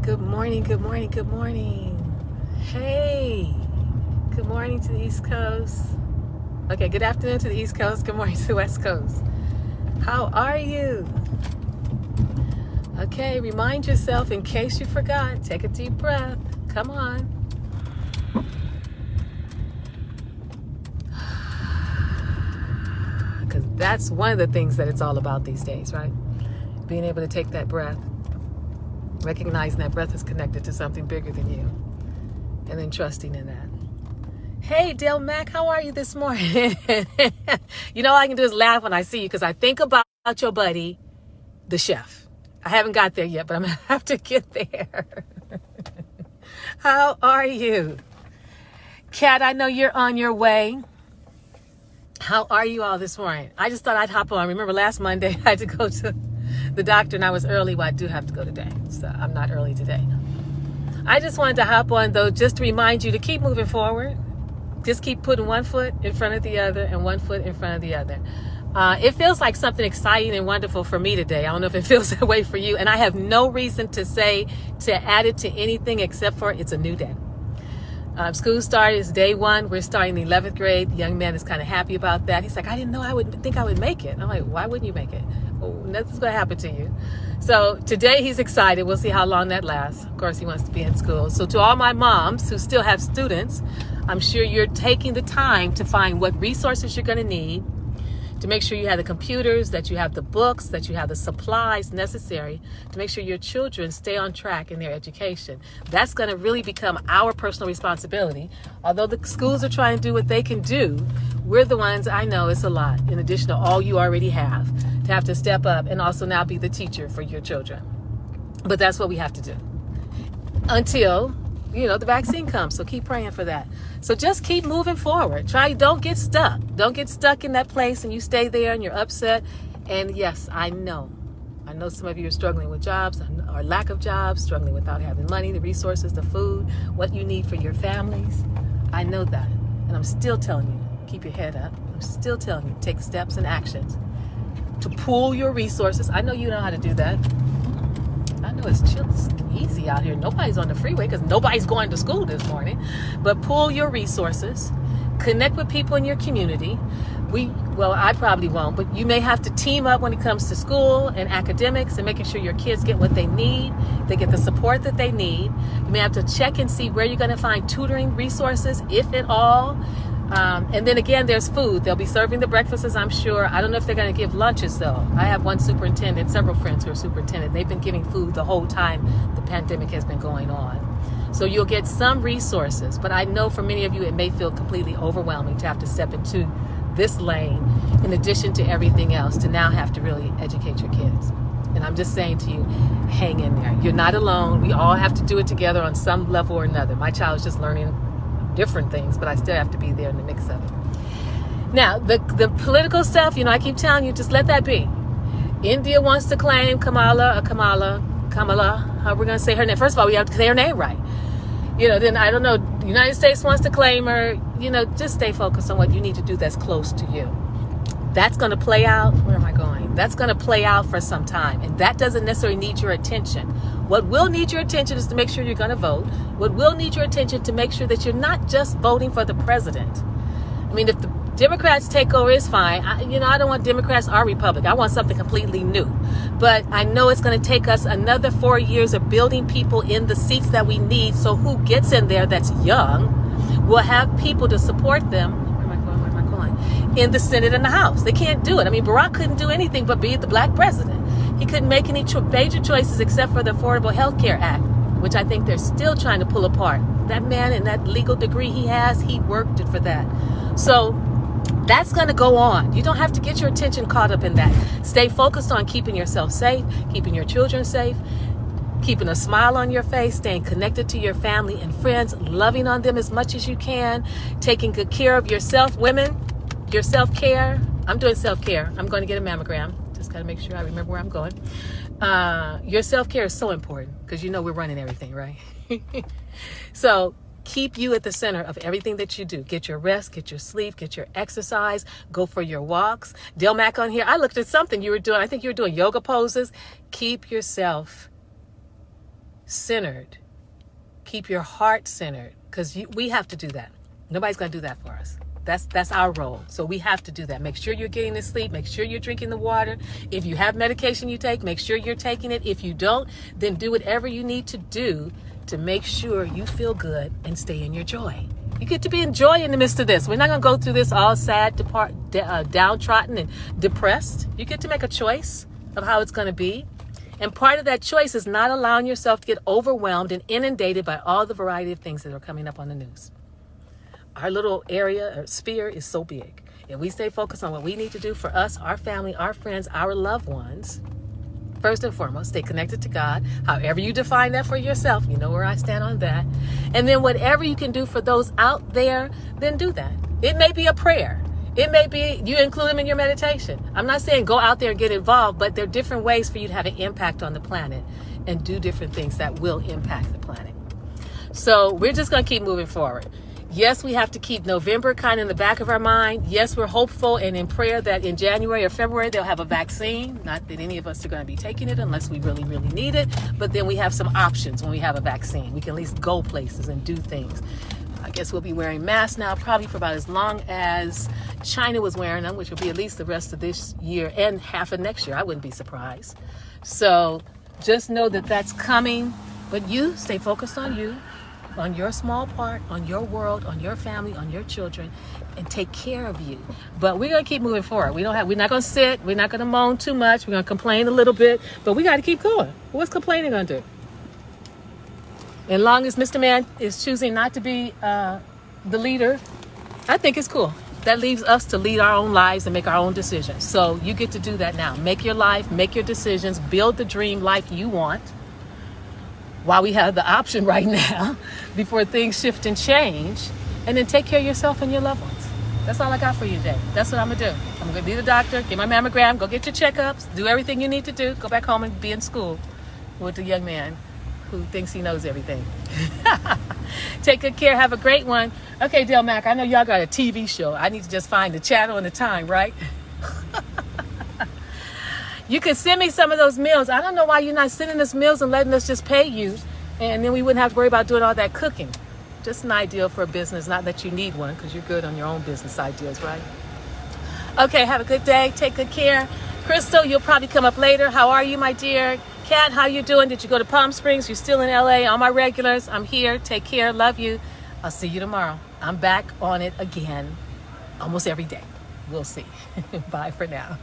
Good morning, good morning, good morning. Hey, good morning to the East Coast. Okay, good afternoon to the East Coast. Good morning to the West Coast. How are you? Okay, remind yourself in case you forgot. Take a deep breath. Come on. Because that's one of the things that it's all about these days, right? Being able to take that breath. Recognizing that breath is connected to something bigger than you. And then trusting in that. Hey, Del Mac, how are you this morning? You know all I can do is laugh when I see you because I think about your buddy, the chef. I haven't got there yet, but I'm going to have to get there. How are you? Kat, I know you're on your way. How are you all this morning? I just thought I'd hop on. Remember last Monday I had to go to the doctor and I was early. Well, I do have to go today, so I'm not early today. I just wanted to hop on though just to remind you to keep moving forward. Just keep putting one foot in front of the other and one foot in front of the other. It feels like something exciting and wonderful for me today. I don't know if it feels that way for you. And I have no reason to add it to anything except for it's a new day. School started, it's day one. We're starting the 11th grade. The young man is kind of happy about that. He's like, I didn't know I would make it. I'm like, why wouldn't you make it? Well, nothing's going to happen to you. So today he's excited. We'll see how long that lasts. Of course, he wants to be in school. So to all my moms who still have students, I'm sure you're taking the time to find what resources you're going to need, to make sure you have the computers, that you have the books, that you have the supplies necessary to make sure your children stay on track in their education. That's going to really become our personal responsibility. Although the schools are trying to do what they can do, we're the ones, I know it's a lot, in addition to all you already have to step up and also now be the teacher for your children. But that's what we have to do until the vaccine comes. So keep praying for that. So just keep moving forward. Don't get stuck. Don't get stuck in that place and you stay there and you're upset. And yes, I know some of you are struggling with jobs or lack of jobs, struggling without having money, the resources, the food, what you need for your families. I know that. And I'm still telling you, keep your head up. I'm still telling you, take steps and actions to pool your resources. I know you know how to do that. I know it's chill, it's easy out here. Nobody's on the freeway because nobody's going to school this morning. But pool your resources. Connect with people in your community. I probably won't, but you may have to team up when it comes to school and academics and making sure your kids get what they need. They get the support that they need. You may have to check and see where you're going to find tutoring resources, if at all. And then again, there's food. They'll be serving the breakfasts, I'm sure. I don't know if they're going to give lunches, though. I have one superintendent, several friends who are superintendent. They've been giving food the whole time the pandemic has been going on. So you'll get some resources. But I know for many of you, it may feel completely overwhelming to have to step into this lane in addition to everything else, to now have to really educate your kids. And I'm just saying to you, hang in there. You're not alone. We all have to do it together on some level or another. My child is just learning different things, but I still have to be there in the mix of it. Now, the political stuff, I keep telling you, just let that be. India wants to claim Kamala, how we're going to say her name. First of all, we have to say her name right. Then I don't know, the United States wants to claim her. Just stay focused on what you need to do that's close to you. That's going to play out. Where am I going? That's going to play out for some time. And that doesn't necessarily need your attention. What will need your attention is to make sure you're going to vote. What will need your attention to make sure that you're not just voting for the president. I mean, if the Democrats take over, it's fine. I don't want Democrats or Republic. I want something completely new. But I know it's going to take us another 4 years of building people in the seats that we need. So who gets in there that's young will have people to support them. In the Senate and the House. They can't do it. I mean, Barack couldn't do anything but be the black president. He couldn't make any major choices except for the Affordable Health Care Act, which I think they're still trying to pull apart. That man and that legal degree he has, he worked it for that. So that's going to go on. You don't have to get your attention caught up in that. Stay focused on keeping yourself safe, keeping your children safe, keeping a smile on your face, staying connected to your family and friends, loving on them as much as you can, taking good care of yourself, women. Your self-care. I'm doing self-care. I'm going to get a mammogram. Just got to make sure I remember where I'm going. Your self-care is so important because we're running everything, right? So keep you at the center of everything that you do. Get your rest, get your sleep, get your exercise, go for your walks. Del Mac on here. I looked at something you were doing. I think you were doing yoga poses. Keep yourself centered. Keep your heart centered, because we have to do that. Nobody's going to do that for us. That's our role. So we have to do that. Make sure you're getting to sleep. Make sure you're drinking the water. If you have medication you take, make sure you're taking it. If you don't, then do whatever you need to do to make sure you feel good and stay in your joy. You get to be in joy in the midst of this. We're not going to go through this all sad, downtrodden and depressed. You get to make a choice of how it's going to be. And part of that choice is not allowing yourself to get overwhelmed and inundated by all the variety of things that are coming up on the news. Our little area or sphere is so big. If we stay focused on what we need to do for us, our family, our friends, our loved ones, first and foremost, stay connected to God. However you define that for yourself, you know where I stand on that. And then whatever you can do for those out there, then do that. It may be a prayer. It may be you include them in your meditation. I'm not saying go out there and get involved, but there are different ways for you to have an impact on the planet and do different things that will impact the planet. So we're just going to keep moving forward. Yes, we have to keep November kind of in the back of our mind. Yes, we're hopeful and in prayer that in January or February they'll have a vaccine. Not that any of us are going to be taking it unless we really, really need it. But then we have some options when we have a vaccine. We can at least go places and do things. I guess we'll be wearing masks now probably for about as long as China was wearing them, which will be at least the rest of this year and half of next year. I wouldn't be surprised. So just know that that's coming. But you stay focused on you, on your small part, on your world, on your family, on your children, and take care of you. But we're going to keep moving forward. We're not going to sit. We're not going to moan too much. We're going to complain a little bit, but we got to keep going. What's complaining going to do? As long as Mr. Man is choosing not to be the leader, I think it's cool. That leaves us to lead our own lives and make our own decisions. So you get to do that now. Make your life, make your decisions, build the dream life you want while we have the option right now before things shift and change, and then take care of yourself and your loved ones. That's all I got for you today. That's what I'm going to do. I'm going to be the doctor, get my mammogram, go get your checkups, do everything you need to do, go back home and be in school with the young man who thinks he knows everything. Take good care. Have a great one. Okay, Del Mac, I know y'all got a TV show. I need to just find the channel and the time, right? You could send me some of those meals. I don't know why you're not sending us meals and letting us just pay you, and then we wouldn't have to worry about doing all that cooking. Just an idea for a business. Not that you need one, because you're good on your own business ideas, right? Okay, have a good day. Take good care. Crystal, you'll probably come up later. How are you, my dear? Kat, how you doing? Did you go to Palm Springs? You're still in LA. All my regulars, I'm here. Take care. Love you. I'll see you tomorrow. I'm back on it again almost every day. We'll see. Bye for now.